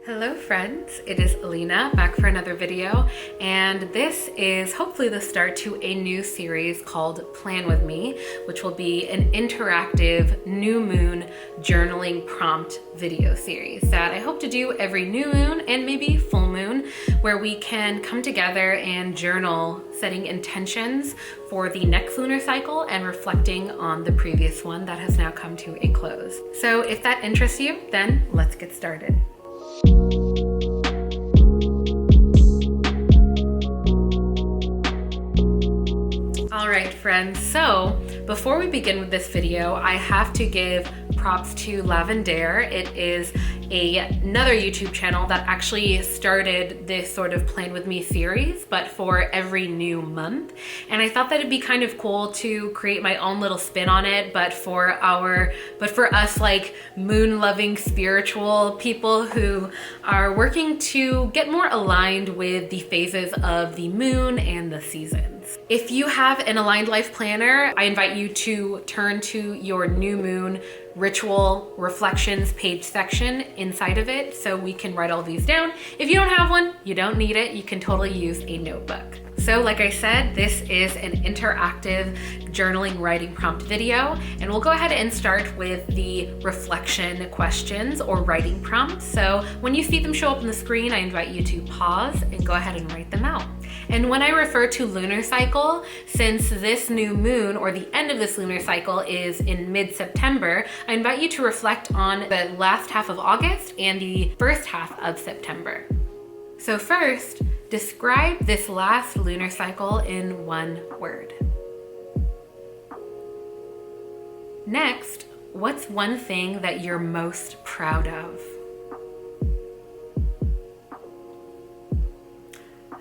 Hello friends, it is Alina back for another video, and this is hopefully the start to a new series called Plan With Me, which will be an interactive new moon journaling prompt video series that I hope to do every new moon and maybe full moon, where we can come together and journal, setting intentions for the next lunar cycle and reflecting on the previous one that has now come to a close. So if that interests you, then let's get started. All right, friends, so before we begin with this video, I have to give props to Lavendaire. It is another YouTube channel that actually started this sort of Plan With Me series, but for every new month. And I thought that it'd be kind of cool to create my own little spin on it, but for us like moon-loving spiritual people who are working to get more aligned with the phases of the moon and the seasons. If you have an aligned life planner, I invite you to turn to your new moon ritual reflections page section inside of it so we can write all these down. If you don't have one, you don't need it. You can totally use a notebook. So like I said, this is an interactive journaling writing prompt video, and we'll go ahead and start with the reflection questions or writing prompts. So when you see them show up on the screen, I invite you to pause and go ahead and write them out. And when I refer to lunar cycle, since this new moon or the end of this lunar cycle is in mid-September, I invite you to reflect on the last half of August and the first half of September. So first, describe this last lunar cycle in one word. Next, what's one thing that you're most proud of?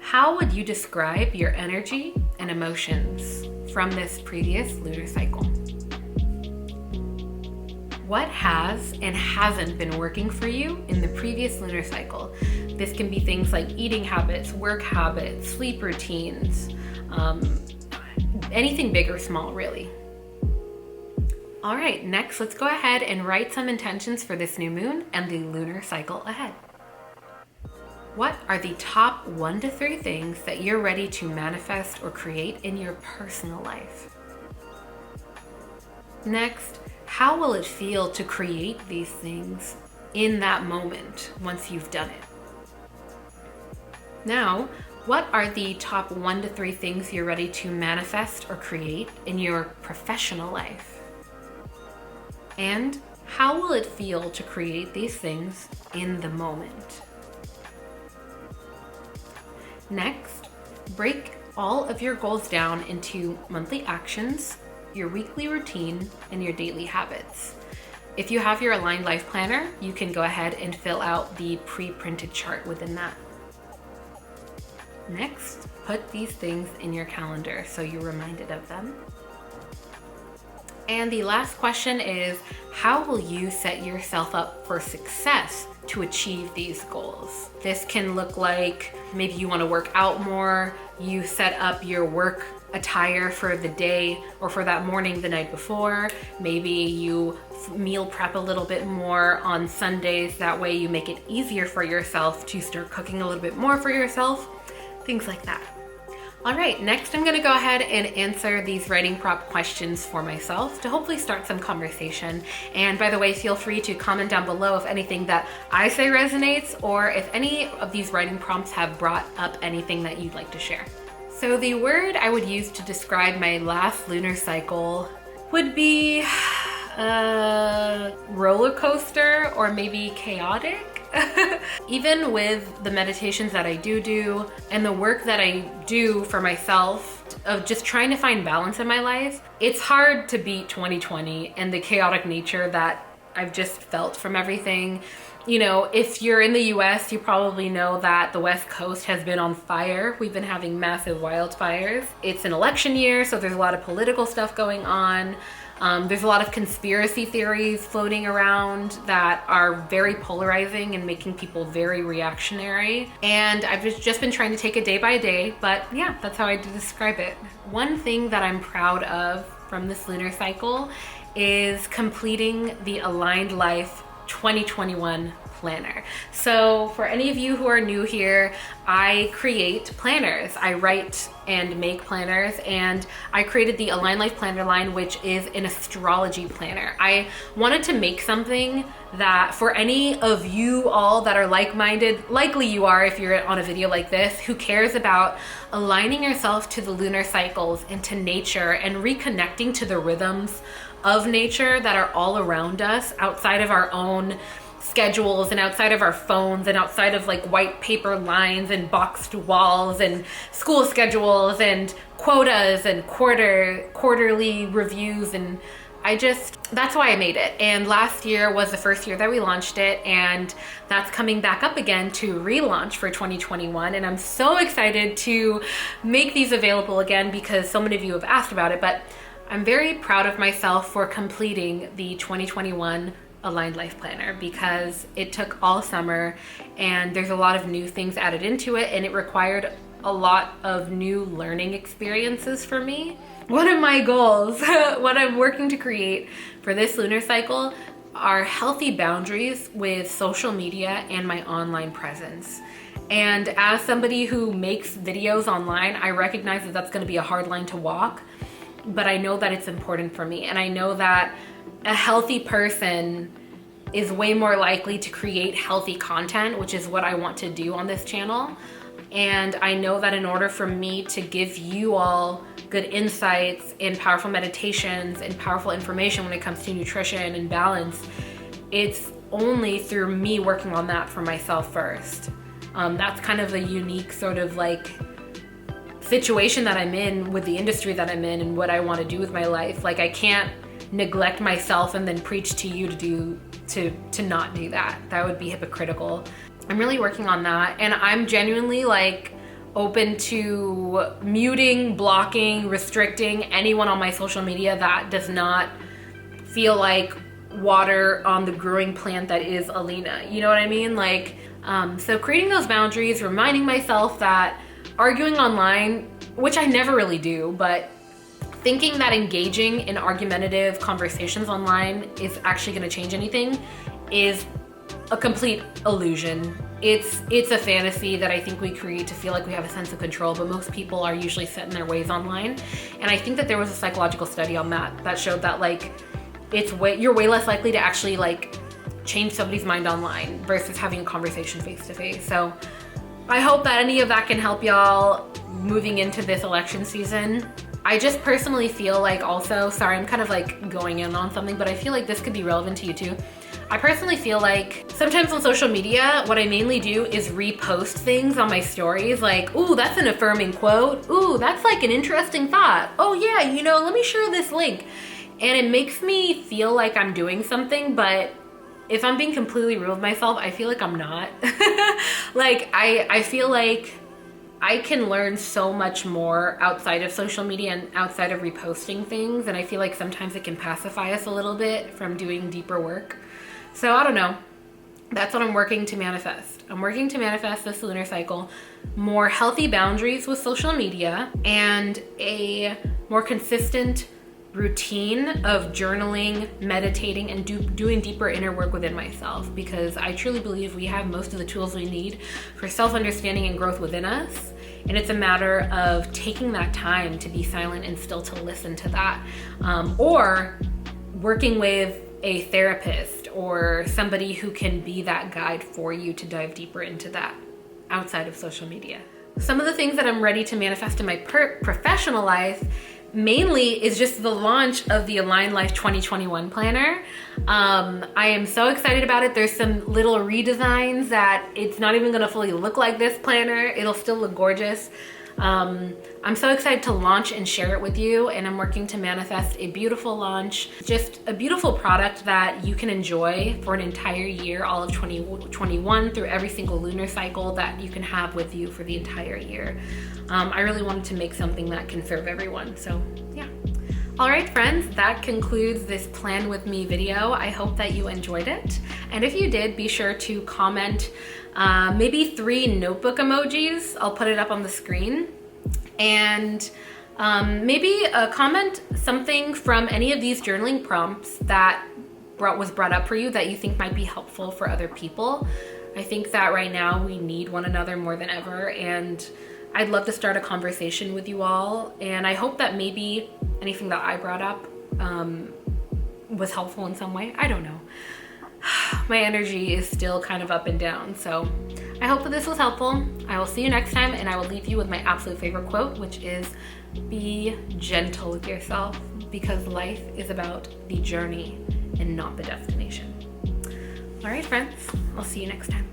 How would you describe your energy and emotions from this previous lunar cycle? What has and hasn't been working for you in the previous lunar cycle? This can be things like eating habits, work habits, sleep routines, anything big or small, really. All right, next, let's go ahead and write some intentions for this new moon and the lunar cycle ahead. What are the top 1 to 3 things that you're ready to manifest or create in your personal life? Next, how will it feel to create these things in that moment once you've done it? Now, what are the top 1 to 3 things you're ready to manifest or create in your professional life? And how will it feel to create these things in the moment? Next, break all of your goals down into monthly actions, your weekly routine, and your daily habits. If you have your aligned life planner, you can go ahead and fill out the pre-printed chart within that. Next, put these things in your calendar so you're reminded of them. And the last question is, how will you set yourself up for success to achieve these goals? This can look like maybe you want to work out more, you set up your work attire for the day or for that morning the night before. Maybe you meal prep a little bit more on Sundays. That way you make it easier for yourself to start cooking a little bit more for yourself, things like that. All right, next I'm gonna go ahead and answer these writing prompt questions for myself to hopefully start some conversation. And by the way, feel free to comment down below if anything that I say resonates, or if any of these writing prompts have brought up anything that you'd like to share. So the word I would use to describe my last lunar cycle would be roller coaster, or maybe chaotic. Even with the meditations that I do and the work that I do for myself of just trying to find balance in my life, it's hard to beat 2020 and the chaotic nature that I've just felt from everything. You know, if you're in the US, you probably know that the West Coast has been on fire. We've been having massive wildfires. It's an election year, so there's a lot of political stuff going on. There's a lot of conspiracy theories floating around that are very polarizing and making people very reactionary. And I've just been trying to take it day by day, but yeah, that's how I describe it. One thing that I'm proud of from this lunar cycle is completing the Aligned Life 2021 planner. So for any of you who are new here, I create planners. I write and make planners, and I created the Align Life Planner line, which is an astrology planner. I wanted to make something that for any of you all that are like-minded, likely you are if you're on a video like this, who cares about aligning yourself to the lunar cycles and to nature and reconnecting to the rhythms of nature that are all around us outside of our own schedules and outside of our phones and outside of like white paper lines and boxed walls and school schedules and quotas and quarterly reviews. And that's why I made it. And last year was the first year that we launched it, and that's coming back up again to relaunch for 2021. And I'm so excited to make these available again because so many of you have asked about it, but I'm very proud of myself for completing the 2021 Aligned Life Planner because it took all summer and there's a lot of new things added into it, and it required a lot of new learning experiences for me. One of my goals, what I'm working to create for this lunar cycle, are healthy boundaries with social media and my online presence. And as somebody who makes videos online, I recognize that that's going to be a hard line to walk, but I know that it's important for me. And I know that a healthy person is way more likely to create healthy content, which is what I want to do on this channel. And I know that in order for me to give you all good insights and powerful meditations and powerful information when it comes to nutrition and balance, it's only through me working on that for myself first. That's kind of a unique sort of like situation that I'm in with the industry that I'm in and what I want to do with my life. Like, I can't neglect myself and then preach to you to not do that. That would be hypocritical. I'm really working on that, and I'm genuinely like open to muting, blocking, restricting anyone on my social media that does not feel like water on the growing plant that is Alina. You know what I mean? Like, so creating those boundaries, reminding myself that arguing online, which I never really do, but thinking that engaging in argumentative conversations online is actually going to change anything is a complete illusion. It's a fantasy that I think we create to feel like we have a sense of control, but most people are usually set in their ways online. And I think that there was a psychological study on that showed that like you're way less likely to actually like change somebody's mind online versus having a conversation face to face. So I hope that any of that can help y'all moving into this election season. I just personally feel like also, sorry, I'm kind of like going in on something, but I feel like this could be relevant to you too. I personally feel like sometimes on social media, what I mainly do is repost things on my stories like, ooh, that's an affirming quote. Ooh, that's like an interesting thought. Oh yeah, you know, let me share this link. And it makes me feel like I'm doing something, but if I'm being completely real with myself, I feel like I'm not. Like, I feel like I can learn so much more outside of social media and outside of reposting things. And I feel like sometimes it can pacify us a little bit from doing deeper work. So I don't know. That's what I'm working to manifest. I'm working to manifest this lunar cycle, more healthy boundaries with social media and a more consistent routine of journaling, meditating, and doing deeper inner work within myself, because I truly believe we have most of the tools we need for self-understanding and growth within us. And it's a matter of taking that time to be silent and still to listen to that, or working with a therapist or somebody who can be that guide for you to dive deeper into that outside of social media. Some of the things that I'm ready to manifest in my professional life mainly is just the launch of the Align Life 2021 planner. I am so excited about it. There's some little redesigns that it's not even gonna fully look like this planner. It'll still look gorgeous. I'm so excited to launch and share it with you, and I'm working to manifest a beautiful launch, just a beautiful product that you can enjoy for an entire year, all of 2021 through every single lunar cycle that you can have with you for the entire year. I really wanted to make something that can serve everyone, so yeah. All right, friends, that concludes this Plan With Me video. I hope that you enjoyed it. And if you did, be sure to comment maybe 3 notebook emojis. I'll put it up on the screen. And maybe comment something from any of these journaling prompts that was brought up for you that you think might be helpful for other people. I think that right now we need one another more than ever, and I'd love to start a conversation with you all. And I hope that maybe anything that I brought up was helpful in some way. I don't know. My energy is still kind of up and down, so I hope that this was helpful. I will see you next time, and I will leave you with my absolute favorite quote, which is, be gentle with yourself, because life is about the journey and not the destination. All right, friends, I'll see you next time.